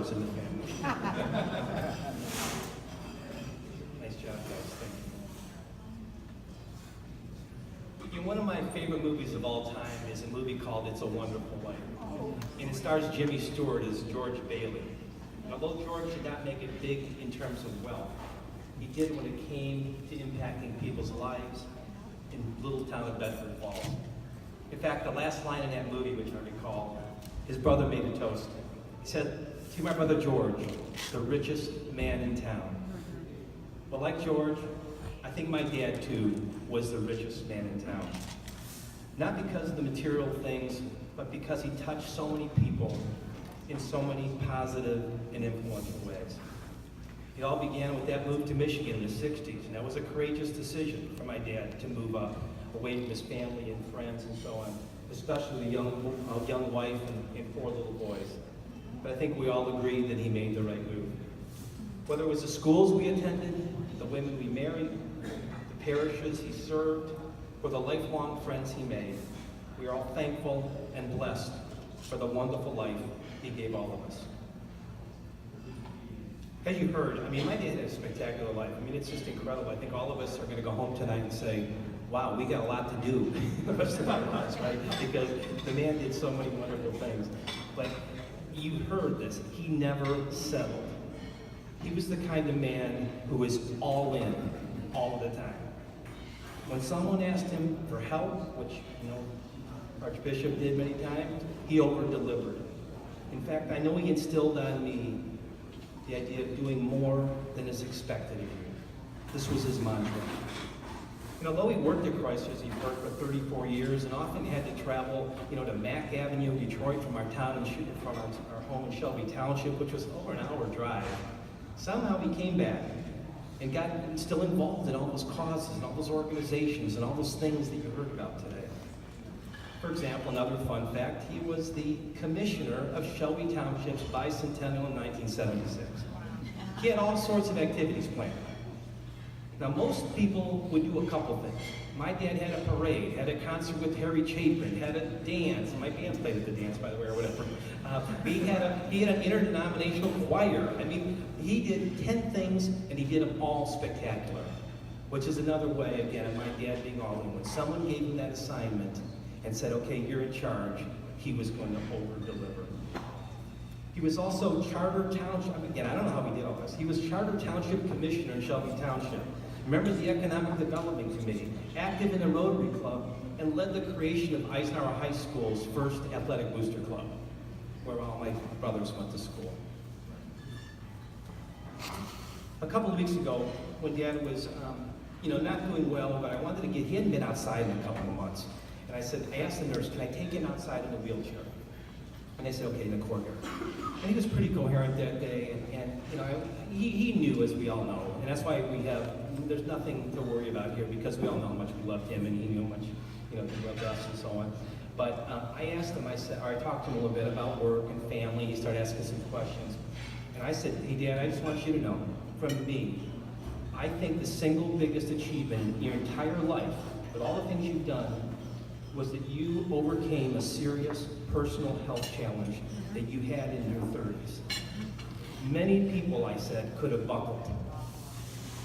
barbers in the family. Nice job, guys. Thank you. One of my favorite movies of all time is a movie called It's a Wonderful Life. And it stars Jimmy Stewart as George Bailey. And although George did not make it big in terms of wealth, he did when it came to impacting people's lives in little town of Bedford Falls. In fact, the last line in that movie, which I recall, his brother made a toast. He said, "To my brother George, the richest man in town." Well, like George, I think my dad too was the richest man in town. Not because of the material things, but because he touched so many people in so many positive and influential ways. It all began with that move to Michigan in the 60s, and that was a courageous decision for my dad to move up, away from his family and friends and so on, especially a young wife and 4 little boys. But I think we all agree that he made the right move. Whether it was the schools we attended, the women we married, the parishes he served, or the lifelong friends he made, we are all thankful and blessed for the wonderful life he gave all of us. As you heard, I mean, my dad had a spectacular life. I mean, it's just incredible. I think all of us are going to go home tonight and say, wow, we got a lot to do the rest of our lives, right? Because the man did so many wonderful things. But you heard this. He never settled. He was the kind of man who was all in all the time. When someone asked him for help, which, Archbishop did many times, he over-delivered. In fact, I know he instilled on me the idea of doing more than is expected of you. This was his mantra. And although he worked at Chrysler's, he worked for 34 years and often had to travel, to Mack Avenue, Detroit, from our town and from our home in Shelby Township, which was over an hour drive. Somehow he came back and got still involved in all those causes and all those organizations and all those things that you heard about today. For example, another fun fact, he was the commissioner of Shelby Township's bicentennial in 1976. He had all sorts of activities planned. Now, most people would do a couple things. My dad had a parade, had a concert with Harry Chapin, had a dance. My band played at the dance, by the way, or whatever. He had an interdenominational choir. I mean, he did 10 things, and he did them all spectacular, which is another way, again, of my dad being all in. When someone gave him that assignment and said, okay, you're in charge, he was going to over-deliver. He was also Charter Township, again, I don't know how he did all this. He was Charter Township Commissioner in Shelby Township, member of the Economic Development Committee, active in the Rotary Club, and led the creation of Eisenhower High School's first athletic booster club, where all my brothers went to school. A couple of weeks ago, when Dad was, not doing well, but he hadn't been outside in a couple of months. And I asked the nurse, can I take him outside in a wheelchair? And they said, okay, in the courtyard. And he was pretty coherent that day, and he knew, as we all know, and that's why there's nothing to worry about here, because we all know how much we loved him, and he knew how much, he loved us and so on. But I asked him, I talked to him a little bit about work and family. He started asking some questions. And I said, hey, Dad, I just want you to know, from me, I think the single biggest achievement in your entire life, with all the things you've done, was that you overcame a serious personal health challenge that you had in your 30s. Many people, I said, could have buckled.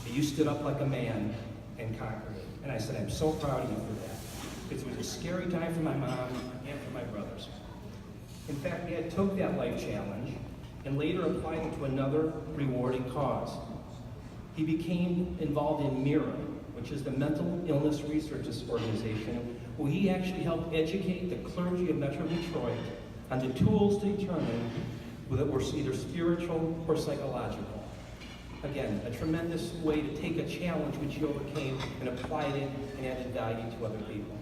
But you stood up like a man and conquered it. And I said, I'm so proud of you for that. Because it was a scary time for my mom and for my brothers. In fact, Dad took that life challenge and later applied it to another rewarding cause. He became involved in MIRA, which is the Mental Illness Research Organization, where he actually helped educate the clergy of Metro Detroit on the tools to determine whether it were either spiritual or psychological. Again, a tremendous way to take a challenge which he overcame and applied it and added value to other people.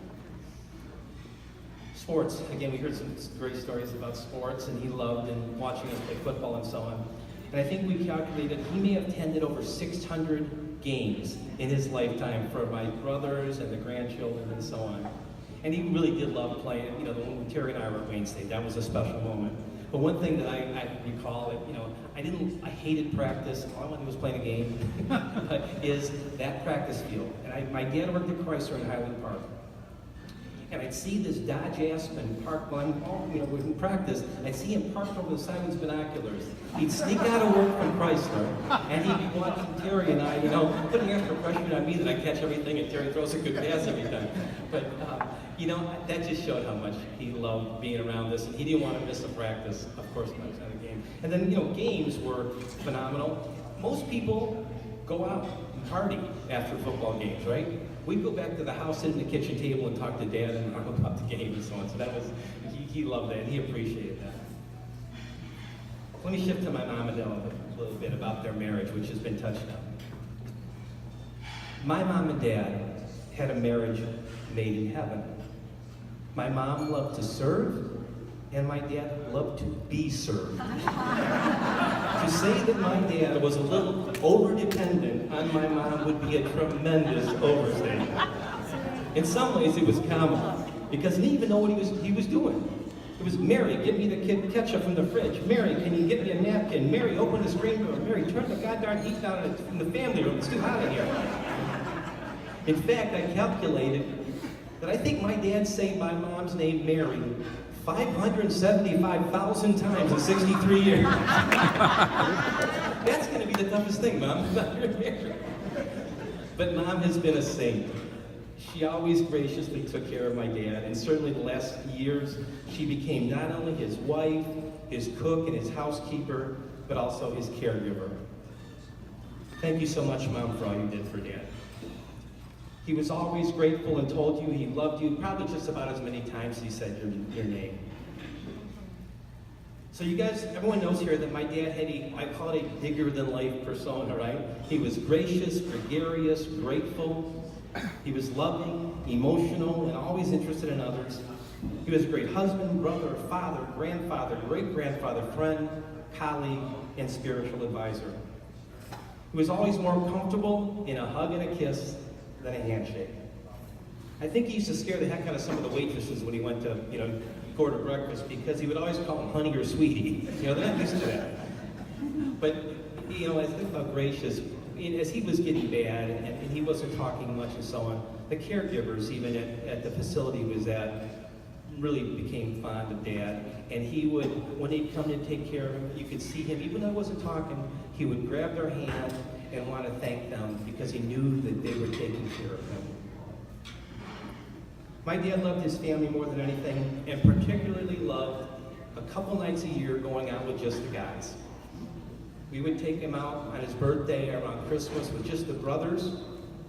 Sports, again, we heard some great stories about sports, and he loved and watching us play football and so on. And I think we calculated he may have attended over 600 games in his lifetime for my brothers and the grandchildren and so on. And he really did love playing, the one when Terry and I were at Wayne State, that was a special moment. But one thing that I recall, I hated practice, all I wanted to do was play a game, is that practice field. And my dad worked at Chrysler in Highland Park. And I'd see this Dodge Aspen parked while I'm, in practice. I'd see him parked over the side of his binoculars. He'd sneak out of work from Chrysler, and he'd be watching Terry and I, putting extra pressure on me that I catch everything, and Terry throws a good pass every time. But, that just showed how much he loved being around us, and he didn't want to miss a practice, of course, when I was on a game. And then, games were phenomenal. Most people go out and party after football games, right? We'd go back to the house, sit in the kitchen table, and talk to Dad and Mom about the game and so on. So that was, he loved that, and he appreciated that. Let me shift to my mom and dad a little bit about their marriage, which has been touched on. My mom and dad had a marriage made in heaven. My mom loved to serve, and my dad loved to be served. To say that my dad was a little over-dependent on my mom would be a tremendous overstatement. In some ways, it was comical, because he didn't even know what he was doing. It was, Mary, get me the ketchup from the fridge. Mary, can you get me a napkin? Mary, open the screen door. Mary, turn the goddamn heat down in the family room. It's too hot in here. In fact, I calculated that I think my dad saying my mom's name, Mary, 575,000 times in 63 years. That's going to be the toughest thing, Mom. But Mom has been a saint. She always graciously took care of my dad, and certainly the last years, she became not only his wife, his cook, and his housekeeper, but also his caregiver. Thank you so much, Mom, for all you did for Dad. He was always grateful and told you he loved you, probably just about as many times as he said your name. So you guys, everyone knows here that my dad had I call it a bigger-than-life persona, right? He was gracious, gregarious, grateful. He was loving, emotional, and always interested in others. He was a great husband, brother, father, grandfather, great-grandfather, friend, colleague, and spiritual advisor. He was always more comfortable in a hug and a kiss than a handshake. I think he used to scare the heck out of some of the waitresses when he went to, go to breakfast, because he would always call them honey or sweetie. They're not used to that. But, I think about gracious, as he was getting bad and he wasn't talking much and so on, the caregivers, even at the facility he was at, really became fond of Dad. And he would, when he'd come to take care of him, you could see him, even though he wasn't talking, he would grab their hand and want to thank them because he knew that they were taking care of him. My dad loved his family more than anything, and particularly loved a couple nights a year going out with just the guys. We would take him out on his birthday or around Christmas with just the brothers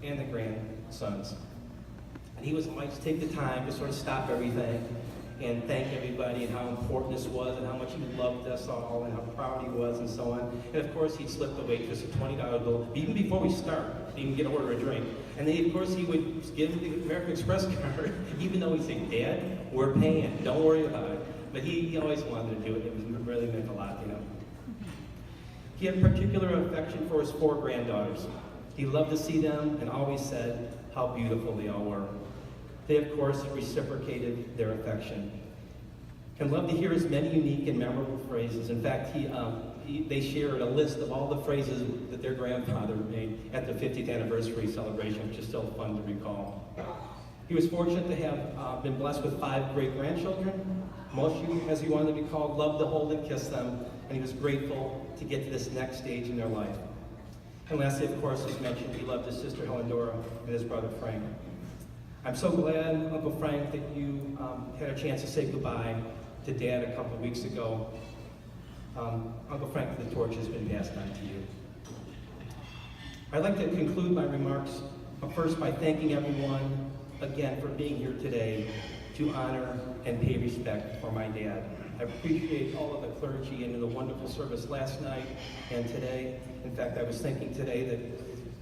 and the grandsons. And he was always take the time to sort of stop everything and thank everybody and how important this was and how much he loved us all and how proud he was and so on. And of course, he'd slip the waitress a $20 bill, even before we start, to even get order a drink. And then, of course, he would give him the American Express card, even though he'd say, Dad, we're paying, don't worry about it. But he always wanted to do it. It really meant a lot, He had particular affection for his 4 granddaughters. He loved to see them and always said how beautiful they all were. They, of course, reciprocated their affection. And loved to hear his many unique and memorable phrases. In fact, they shared a list of all the phrases that their grandfather made at the 50th anniversary celebration, which is still fun to recall. He was fortunate to have been blessed with 5 great-grandchildren. Most of you, as he wanted to be called, loved to hold and kiss them, and he was grateful to get to this next stage in their life. And lastly, of course, as mentioned, he loved his sister Helen Dora and his brother Frank. I'm so glad, Uncle Frank, that you had a chance to say goodbye to Dad a couple of weeks ago. Uncle Frank, the torch has been passed on to you. I'd like to conclude my remarks first by thanking everyone again for being here today to honor and pay respect for my dad. I appreciate all of the clergy and the wonderful service last night and today. In fact, I was thinking today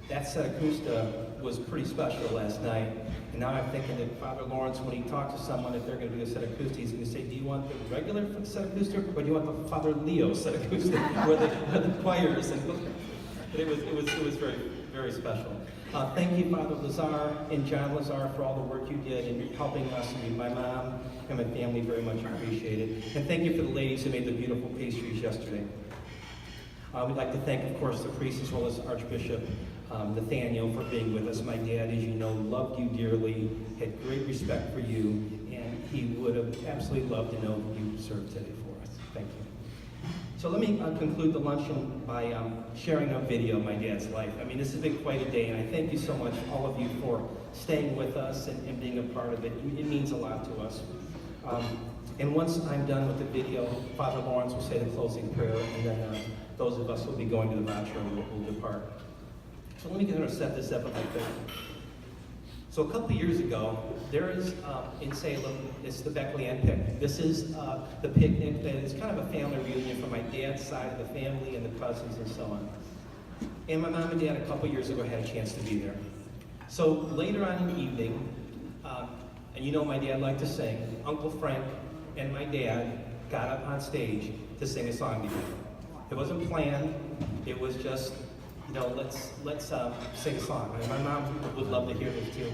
that Sedacusta was pretty special last night. And now I'm thinking that Father Lawrence, when he talks to someone, if they're going to do a Sedacusta, he's going to say, do you want the regular Sedacusta or do you want the Father Leo Sedacusta, where the choirs and but it was very, very special. Thank you, Father Lazar and John Lazar, for all the work you did in helping us. And my mom and my family very much appreciate it. And thank you for the ladies who made the beautiful pastries yesterday. We'd like to thank, of course, the priest as well as Archbishop Nathaniel for being with us. My dad, as you know, loved you dearly, had great respect for you, he would have absolutely loved to know that you served today for us. Thank you. So let me conclude the luncheon by sharing a video of my dad's life. I mean, this has been quite a day, and I thank you so much, all of you, for staying with us and being a part of it. It means a lot to us. And once I'm done with the video, Father Lawrence will say the closing prayer, and then those of us who will be going to the voucher will depart. So let me kind of set this up if I could. So a couple of years ago, there is in Salem, it's the Beckley Ann picnic. This is the picnic that is kind of a family reunion for my dad's side of the family and the cousins and so on. And my mom and dad a couple of years ago had a chance to be there. So later on in the evening, and you know my dad liked to sing, Uncle Frank and my dad got up on stage to sing a song together. It wasn't planned, it was just, you know, let's sing a song. And my mom would love to hear this too.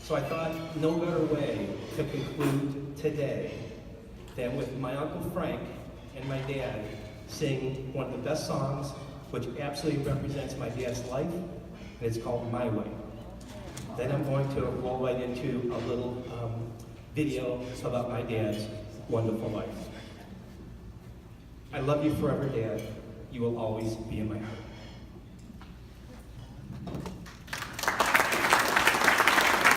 So I thought no better way to conclude today than with my Uncle Frank and my dad sing one of the best songs, which absolutely represents my dad's life, and it's called My Way. Then I'm going to roll right into a little video about my dad's wonderful life. I love you forever, Dad. You will always be in my heart.